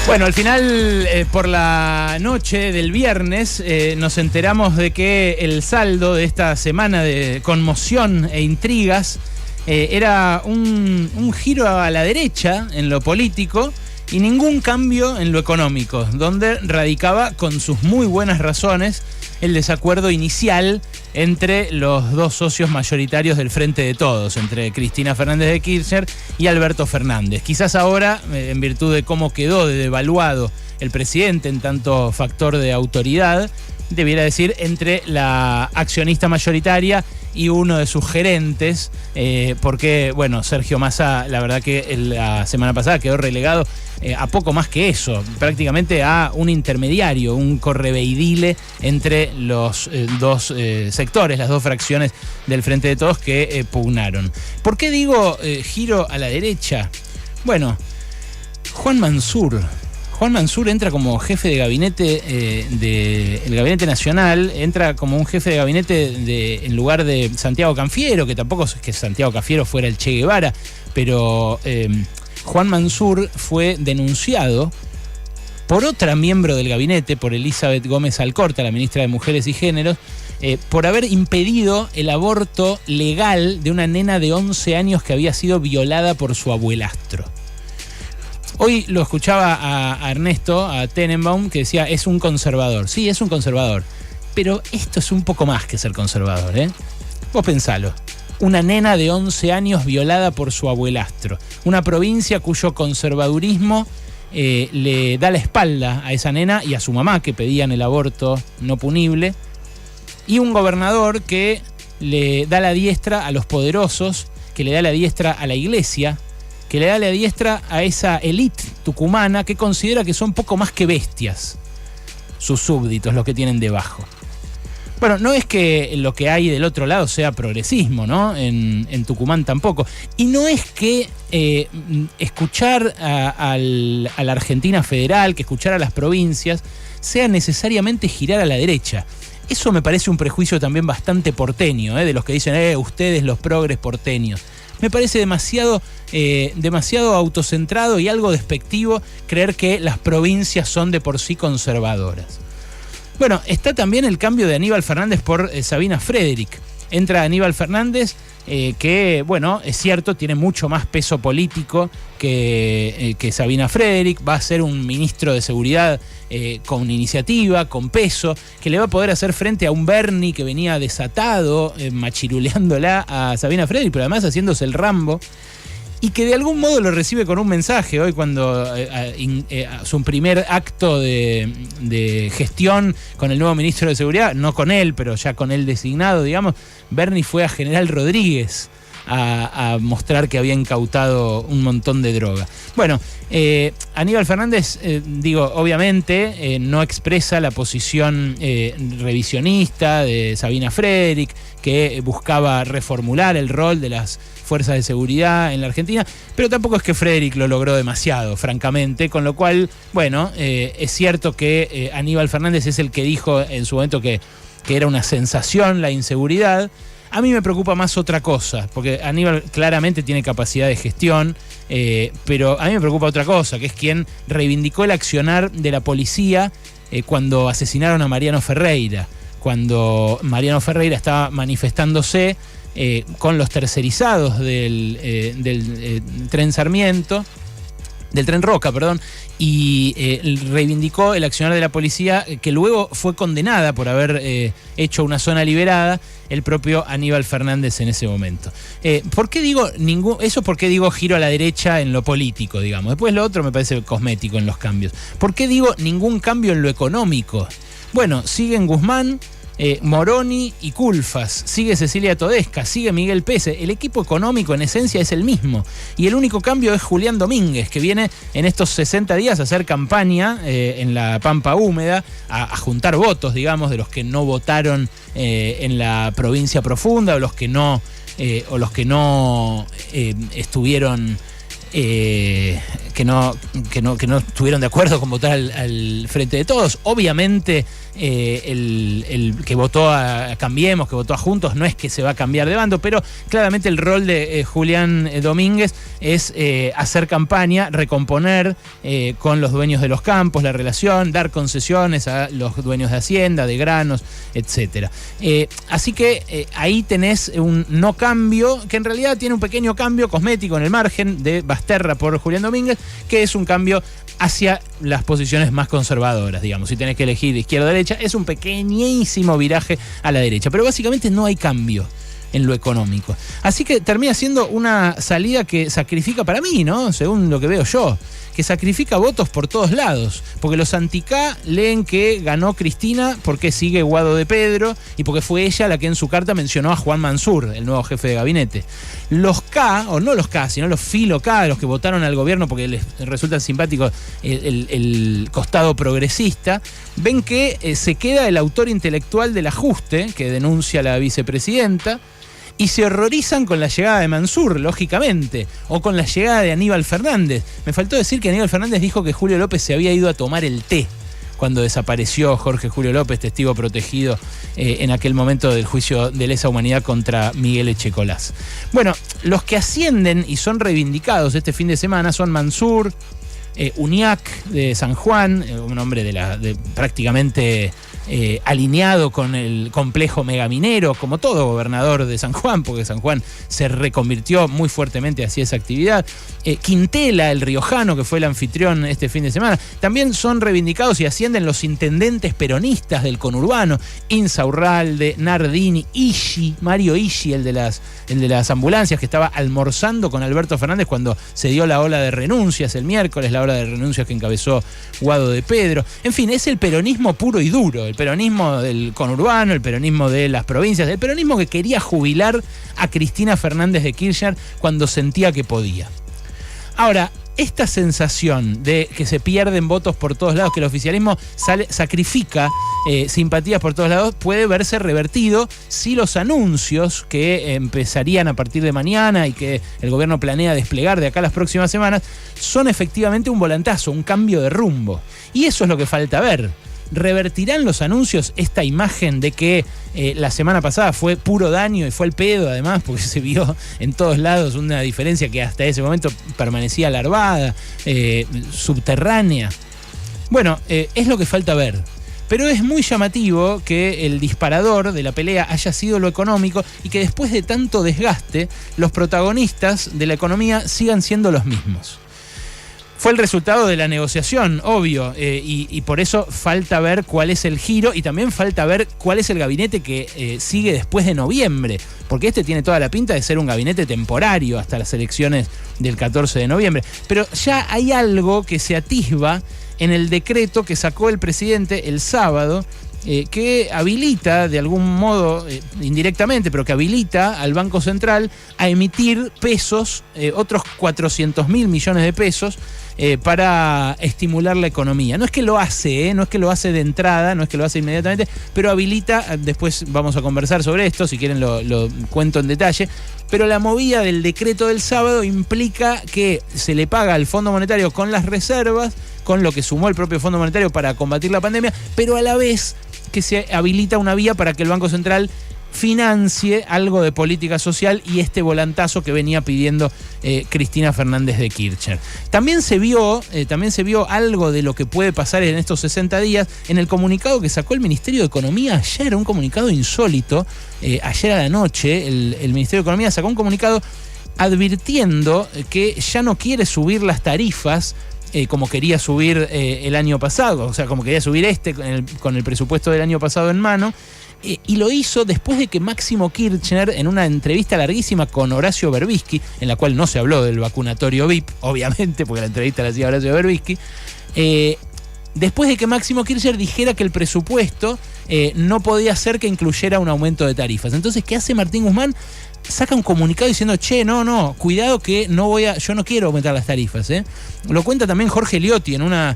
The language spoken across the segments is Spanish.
Bueno, al final, por la noche del viernes, nos enteramos de que el saldo de esta semana de conmoción e intrigas era un giro a la derecha en lo político y ningún cambio en lo económico, donde radicaba con sus muy buenas razones el desacuerdo inicial entre los dos socios mayoritarios del Frente de Todos, entre Cristina Fernández de Kirchner y Alberto Fernández. Quizás ahora, en virtud de cómo quedó de devaluado el presidente en tanto factor de autoridad, debiera decir entre la accionista mayoritaria y uno de sus gerentes, porque, bueno, Sergio Massa, la verdad que la semana pasada quedó relegado a poco más que eso, prácticamente a un intermediario, un correveidile entre los dos sectores, las dos fracciones del Frente de Todos que pugnaron. ¿Por qué digo giro a la derecha? Bueno, Juan Mansur entra como jefe de gabinete del Gabinete Nacional, entra como un jefe de gabinete en lugar de Santiago Cafiero, que tampoco es que Santiago Cafiero fuera el Che Guevara, pero Juan Mansur fue denunciado por otra miembro del gabinete, por Elizabeth Gómez Alcorta, la ministra de Mujeres y Géneros, por haber impedido el aborto legal de una nena de 11 años que había sido violada por su abuelastro. Hoy lo escuchaba a Ernesto, a Tenenbaum, que decía, es un conservador. Sí, es un conservador, pero esto es un poco más que ser conservador, ¿eh? Vos pensalo. Una nena de 11 años violada por su abuelastro. Una provincia cuyo conservadurismo le da la espalda a esa nena y a su mamá, que pedían el aborto no punible. Y un gobernador que le da la diestra a los poderosos, que le da la diestra a la iglesia, que le da la diestra a esa élite tucumana que considera que son poco más que bestias sus súbditos, los que tienen debajo. Bueno, no es que lo que hay del otro lado sea progresismo, ¿no? En Tucumán tampoco. Y no es que escuchar a la Argentina federal, que escuchar a las provincias, sea necesariamente girar a la derecha. Eso me parece un prejuicio también bastante porteño, de los que dicen, ustedes los progres porteños. Me parece demasiado autocentrado y algo despectivo creer que las provincias son de por sí conservadoras. Bueno, está también el cambio de Aníbal Fernández por Sabina Frederick. Entra Aníbal Fernández, que, bueno, es cierto, tiene mucho más peso político que Sabina Frederick. Va a ser un ministro de Seguridad con iniciativa, con peso, que le va a poder hacer frente a un Bernie que venía desatado, machiruleándola a Sabina Frederick, pero además haciéndose el Rambo. Y que de algún modo lo recibe con un mensaje hoy cuando su primer acto de gestión con el nuevo ministro de Seguridad, no con él, pero ya con él designado, digamos, Bernie fue a General Rodríguez a mostrar que había incautado un montón de droga. Bueno, Aníbal Fernández, obviamente no expresa la posición revisionista de Sabina Frederick, que buscaba reformular el rol de las fuerzas de seguridad en la Argentina, pero tampoco es que Frederick lo logró demasiado, francamente, con lo cual, bueno, es cierto que Aníbal Fernández es el que dijo en su momento que era una sensación la inseguridad. A mí me preocupa más otra cosa, porque Aníbal claramente tiene capacidad de gestión, pero a mí me preocupa otra cosa, que es quien reivindicó el accionar de la policía cuando asesinaron a Mariano Ferreira, cuando Mariano Ferreira estaba manifestándose con los tercerizados del tren Sarmiento, del tren Roca, y reivindicó el accionar de la policía, que luego fue condenada por haber hecho una zona liberada, el propio Aníbal Fernández en ese momento. ¿Por qué digo eso? ¿Por qué digo giro a la derecha en lo político, digamos? Después lo otro me parece cosmético en los cambios. ¿Por qué digo ningún cambio en lo económico? Bueno, siguen Guzmán, Moroni y Culfas, sigue Cecilia Todesca, sigue Miguel Pese. El equipo económico en esencia es el mismo, y el único cambio es Julián Domínguez, que viene en estos 60 días a hacer campaña en la Pampa Húmeda, a juntar votos, digamos, de los que no votaron en la provincia profunda, o los que no estuvieron que no estuvieron de acuerdo con votar al Frente de Todos. Obviamente el que votó a Cambiemos, que votó a Juntos, no es que se va a cambiar de bando, pero claramente el rol de Julián Domínguez es hacer campaña, recomponer con los dueños de los campos la relación, dar concesiones a los dueños de Hacienda, de granos, etcétera. Así que ahí tenés un no cambio, que en realidad tiene un pequeño cambio cosmético en el margen de Basterra por Julián Domínguez, que es un cambio hacia las posiciones más conservadoras, digamos. Si tenés que elegir izquierda o derecha, es un pequeñísimo viraje a la derecha. Pero básicamente no hay cambio en lo económico. Así que termina siendo una salida que sacrifica, para mí, ¿no? Según lo que veo yo, que sacrifica votos por todos lados. Porque los anti-K leen que ganó Cristina porque sigue Guado de Pedro y porque fue ella la que en su carta mencionó a Juan Mansur, el nuevo jefe de gabinete. Los K, o no los K, sino los filo K, los que votaron al gobierno porque les resulta simpático el costado progresista, ven que se queda el autor intelectual del ajuste que denuncia la vicepresidenta, y se horrorizan con la llegada de Mansur, lógicamente, o con la llegada de Aníbal Fernández. Me faltó decir que Aníbal Fernández dijo que Julio López se había ido a tomar el té cuando desapareció Jorge Julio López, testigo protegido en aquel momento del juicio de lesa humanidad contra Miguel Echecolás. Bueno, los que ascienden y son reivindicados este fin de semana son Mansur, Uñac de San Juan, un hombre de prácticamente alineado con el complejo megaminero, como todo gobernador de San Juan, porque San Juan se reconvirtió muy fuertemente hacia esa actividad. Quintela, el riojano, que fue el anfitrión este fin de semana. También son reivindicados y ascienden los intendentes peronistas del conurbano, Insaurralde, Nardini, Ishi, Mario Ishi, el de las ambulancias, que estaba almorzando con Alberto Fernández cuando se dio la ola de renuncias el miércoles, la ola de renuncias que encabezó Guado de Pedro. En fin, es el peronismo puro y duro, el peronismo del conurbano, el peronismo de las provincias, el peronismo que quería jubilar a Cristina Fernández de Kirchner cuando sentía que podía. Ahora, esta sensación de que se pierden votos por todos lados, que el oficialismo sacrifica simpatías por todos lados, puede verse revertido si los anuncios que empezarían a partir de mañana y que el gobierno planea desplegar de acá a las próximas semanas son efectivamente un volantazo, un cambio de rumbo. Y eso es lo que falta ver. ¿Revertirán los anuncios esta imagen de que la semana pasada fue puro daño y fue el pedo, además, porque se vio en todos lados una diferencia que hasta ese momento permanecía larvada, subterránea? Bueno, es lo que falta ver. Pero es muy llamativo que el disparador de la pelea haya sido lo económico y que después de tanto desgaste, los protagonistas de la economía sigan siendo los mismos. Fue el resultado de la negociación, obvio, y por eso falta ver cuál es el giro y también falta ver cuál es el gabinete que sigue después de noviembre, porque este tiene toda la pinta de ser un gabinete temporario hasta las elecciones del 14 de noviembre. Pero ya hay algo que se atisba en el decreto que sacó el presidente el sábado, que habilita de algún modo, indirectamente, pero que habilita al Banco Central a emitir pesos, otros 400.000 millones de pesos, para estimular la economía. No es que lo hace, no es que lo hace de entrada, no es que lo hace inmediatamente, pero habilita, después vamos a conversar sobre esto, si quieren lo cuento en detalle, pero la movida del decreto del sábado implica que se le paga al Fondo Monetario con las reservas, con lo que sumó el propio Fondo Monetario para combatir la pandemia, pero a la vez que se habilita una vía para que el Banco Central financie algo de política social y este volantazo que venía pidiendo Cristina Fernández de Kirchner. También se vio algo de lo que puede pasar en estos 60 días en el comunicado que sacó el Ministerio de Economía ayer, un comunicado insólito. Ayer a la noche el Ministerio de Economía sacó un comunicado advirtiendo que ya no quiere subir las tarifas como quería subir el año pasado, o sea, como quería subir con el presupuesto del año pasado en mano, y lo hizo después de que Máximo Kirchner, en una entrevista larguísima con Horacio Berbisky, en la cual no se habló del vacunatorio VIP, obviamente, porque la entrevista la hacía Horacio Berbisky, después de que Máximo Kirchner dijera que el presupuesto no podía ser que incluyera un aumento de tarifas. Entonces, ¿qué hace Martín Guzmán? saca un comunicado diciendo, che, no, cuidado que yo no quiero aumentar las tarifas, ¿eh? Lo cuenta también Jorge Liotti en una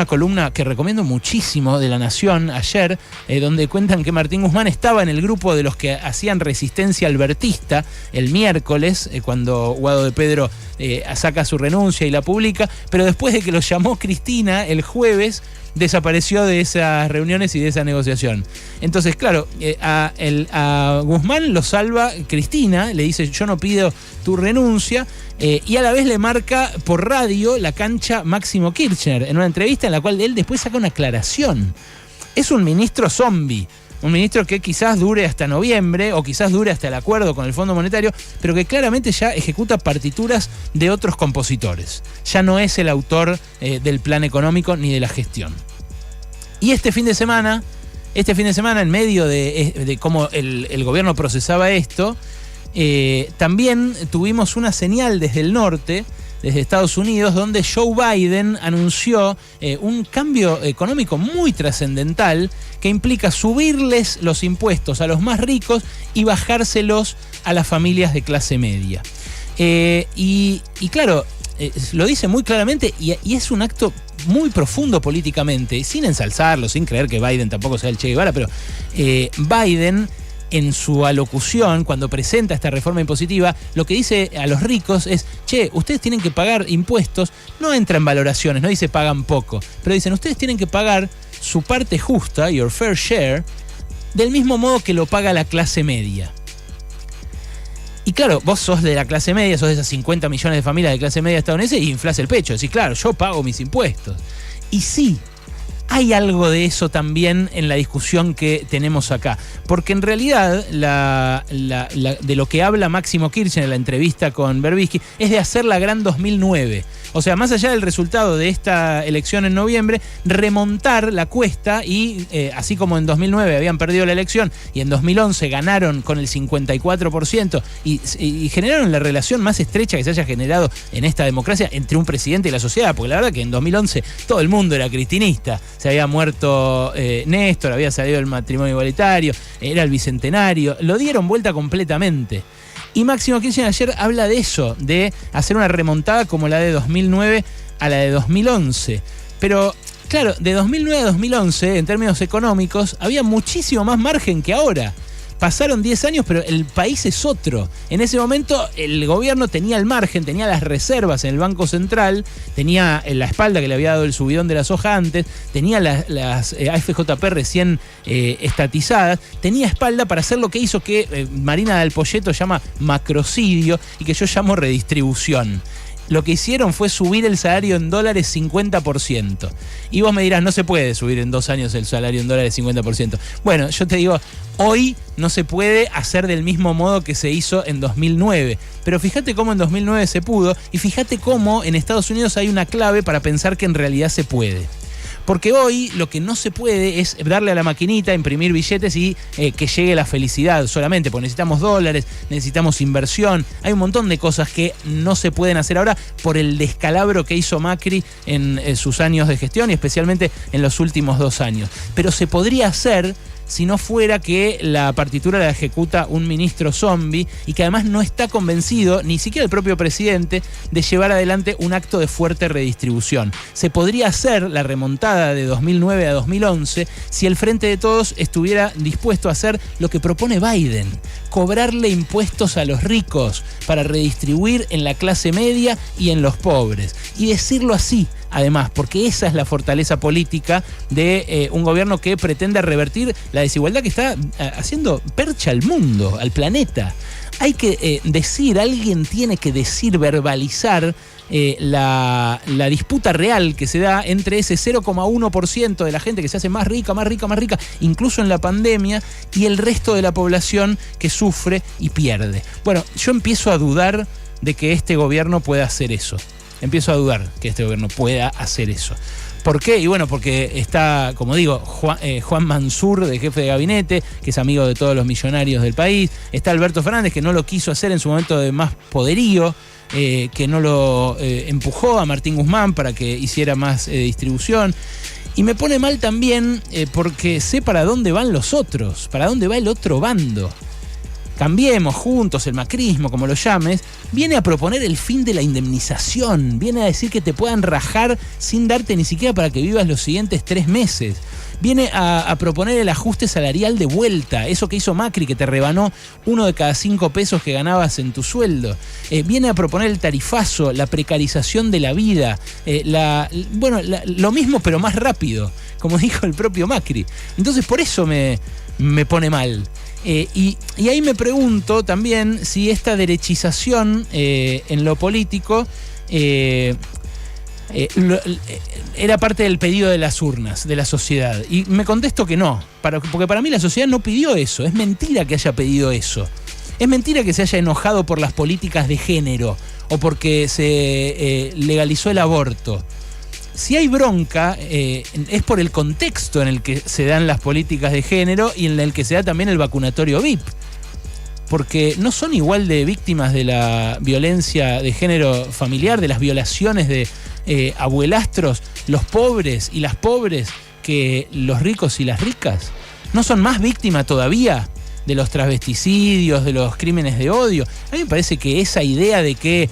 columna que recomiendo muchísimo de La Nación ayer, donde cuentan que Martín Guzmán estaba en el grupo de los que hacían resistencia albertista el miércoles, cuando Guado de Pedro saca su renuncia y la publica, pero después de que lo llamó Cristina el jueves, desapareció de esas reuniones y de esa negociación. Entonces, claro, a Guzmán lo salva Cristina, le dice, yo no pido tu renuncia, y a la vez le marca por radio la cancha Máximo Kirchner, en una entrevista en la cual él después saca una aclaración. Es un ministro zombie. Un ministro que quizás dure hasta noviembre o quizás dure hasta el acuerdo con el Fondo Monetario, pero que claramente ya ejecuta partituras de otros compositores. Ya no es el autor del plan económico ni de la gestión. Y este fin de semana, en medio de cómo el gobierno procesaba esto, también tuvimos una señal desde el norte, desde Estados Unidos, donde Joe Biden anunció un cambio económico muy trascendental que implica subirles los impuestos a los más ricos y bajárselos a las familias de clase media. Y claro, lo dice muy claramente y es un acto muy profundo políticamente, sin ensalzarlo, sin creer que Biden tampoco sea el Che Guevara, pero Biden, en su alocución, cuando presenta esta reforma impositiva, lo que dice a los ricos es, che, ustedes tienen que pagar impuestos, no entra en valoraciones, no dice pagan poco, pero dicen, ustedes tienen que pagar su parte justa, your fair share, del mismo modo que lo paga la clase media. Y claro, vos sos de la clase media, sos de esas 50 millones de familias de clase media estadounidense y inflás el pecho, decís, claro, yo pago mis impuestos. Y sí, hay algo de eso también en la discusión que tenemos acá. Porque en realidad de lo que habla Máximo Kirchner en la entrevista con Berbisky es de hacer la gran 2009. O sea, más allá del resultado de esta elección en noviembre, remontar la cuesta y así como en 2009 habían perdido la elección y en 2011 ganaron con el 54% y generaron la relación más estrecha que se haya generado en esta democracia entre un presidente y la sociedad. Porque la verdad que en 2011 todo el mundo era cristinista. Se había muerto Néstor, había salido el matrimonio igualitario, era el bicentenario, lo dieron vuelta completamente. Y Máximo Kirchner ayer habla de eso, de hacer una remontada como la de 2009 a la de 2011. Pero, claro, de 2009 a 2011, en términos económicos, había muchísimo más margen que ahora. Pasaron 10 años, pero el país es otro. En ese momento el gobierno tenía el margen, tenía las reservas en el Banco Central, tenía la espalda que le había dado el subidón de la soja antes, tenía las AFJP recién estatizadas, tenía espalda para hacer lo que hizo que Marina Dal Poyetto llama macrocidio y que yo llamo redistribución. Lo que hicieron fue subir el salario en dólares 50%. Y vos me dirás, no se puede subir en 2 años el salario en dólares 50%. Bueno, yo te digo, hoy no se puede hacer del mismo modo que se hizo en 2009. Pero fíjate cómo en 2009 se pudo y fíjate cómo en Estados Unidos hay una clave para pensar que en realidad se puede. Porque hoy lo que no se puede es darle a la maquinita, imprimir billetes y que llegue la felicidad solamente, porque necesitamos dólares, necesitamos inversión, hay un montón de cosas que no se pueden hacer ahora por el descalabro que hizo Macri en sus años de gestión y especialmente en los últimos 2 años. Pero se podría hacer si no fuera que la partitura la ejecuta un ministro zombie y que además no está convencido, ni siquiera el propio presidente, de llevar adelante un acto de fuerte redistribución. Se podría hacer la remontada de 2009 a 2011 si el Frente de Todos estuviera dispuesto a hacer lo que propone Biden, cobrarle impuestos a los ricos para redistribuir en la clase media y en los pobres. Y decirlo así, además, porque esa es la fortaleza política de un gobierno que pretende revertir la desigualdad que está haciendo percha al mundo, al planeta. Hay que alguien tiene que verbalizar la disputa real que se da entre ese 0,1% de la gente que se hace más rica, incluso en la pandemia, y el resto de la población que sufre y pierde. Bueno, yo empiezo a dudar de que este gobierno pueda hacer eso. ¿Por qué? Y bueno, porque está, como digo, Juan Mansur, de jefe de gabinete, que es amigo de todos los millonarios del país. Está Alberto Fernández, que no lo quiso hacer en su momento de más poderío, que no lo empujó a Martín Guzmán para que hiciera más distribución. Y me pone mal también porque sé para dónde van los otros, para dónde va el otro bando. Cambiemos Juntos, el macrismo, como lo llames, viene a proponer el fin de la indemnización, viene a decir que te puedan rajar sin darte ni siquiera para que vivas los siguientes 3 meses. Viene a proponer el ajuste salarial de vuelta, eso que hizo Macri, que te rebanó 1 de cada 5 pesos que ganabas en tu sueldo. Viene a proponer el tarifazo, la precarización de la vida, lo mismo pero más rápido, como dijo el propio Macri. Entonces por eso me pone mal. Y ahí me pregunto también si esta derechización en lo político era parte del pedido de las urnas, de la sociedad. Y me contesto que no, porque para mí la sociedad no pidió eso. Es mentira que haya pedido eso. Es mentira que se haya enojado por las políticas de género o porque se legalizó el aborto. Si hay bronca, es por el contexto en el que se dan las políticas de género y en el que se da también el vacunatorio VIP. Porque no son igual de víctimas de la violencia de género familiar, de las violaciones de abuelastros, los pobres y las pobres, que los ricos y las ricas. ¿No son más víctimas todavía de los travesticidios, de los crímenes de odio? A mí me parece que esa idea de que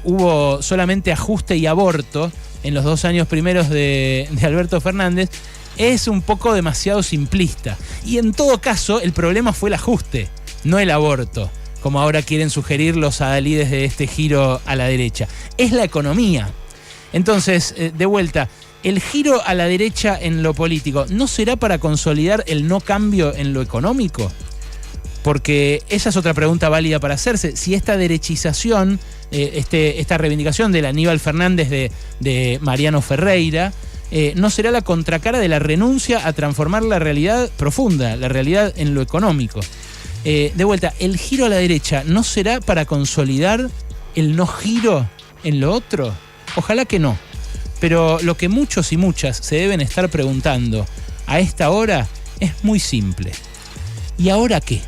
hubo solamente ajuste y aborto en los 2 años primeros de Alberto Fernández es un poco demasiado simplista. Y en todo caso, el problema fue el ajuste, no el aborto, como ahora quieren sugerir los adalides de este giro a la derecha. Es la economía. Entonces, de vuelta, el giro a la derecha en lo político, ¿no será para consolidar el no cambio en lo económico? Porque esa es otra pregunta válida para hacerse. Si esta derechización, esta reivindicación del Aníbal Fernández de Mariano Ferreira, no será la contracara de la renuncia a transformar la realidad profunda, la realidad en lo económico. De vuelta, el giro a la derecha, ¿no será para consolidar el no giro en lo otro? Ojalá que no. Pero lo que muchos y muchas se deben estar preguntando a esta hora es muy simple. ¿Y ahora qué?